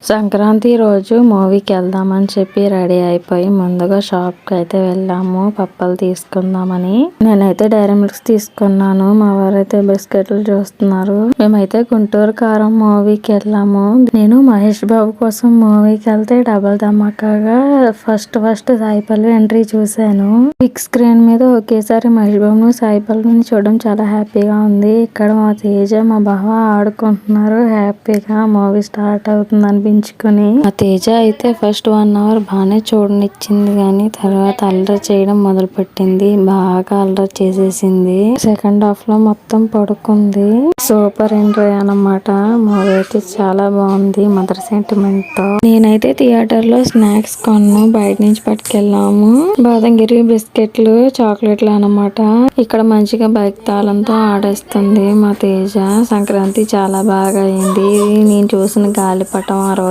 సంక్రాంతి రోజు మూవీకి వెళ్దామని చెప్పి రెడీ అయిపోయి ముందుగా షాప్ కి అయితే వెళ్ళాము పప్పలు తీసుకుందామని. నేనైతే డైరీ మిల్క్స్ తీసుకున్నాను. మా వారైతే బిస్కెట్లు చూస్తున్నారు. మేమైతే గుంటూరు కారం మూవీకి వెళ్ళాము. నేను మహేష్ బాబు కోసం మూవీకి వెళ్తే double ధమాకాగా first Sai Pallavi entry చూశాను. బిగ్ స్క్రీన్ మీద ఒకేసారి మహేష్ బాబును సాయి పల్లవిని చూడడం చాలా హ్యాపీగా ఉంది. ఇక్కడ మా తేజ మా బావ ఆడుకుంటున్నారు హ్యాపీగా. మూవీ స్టార్ట్ అవుతుంది అనిపించుకుని. ఆ తేజ అయితే ఫస్ట్ 1 అవర్ బాగానే చూడనిచ్చింది కానీ తర్వాత అల్లరి చేయడం మొదలు పెట్టింది. బాగా అల్లరి చేసేసింది. సెకండ్ హాఫ్ లో మొత్తం పడుకుంది. సూపర్ ఎంట్రీ అన్నమాట. మూవీ అయితే చాలా బాగుంది మదర్ సెంటిమెంట్ తో. నేనైతే థియేటర్ లో స్నాక్స్ కొన్నాను. బయట నుంచి పట్టుకెళ్ళాము. బాదంగిరి బిస్కెట్లు చాక్లెట్లు అన్నమాట. ఇక్కడ మంచిగా బైక్ తాళంతో ఆడేస్తుంది మా తేజ. సంక్రాంతి చాలా బాగా అయింది. నేను చూసిన గాలిపటం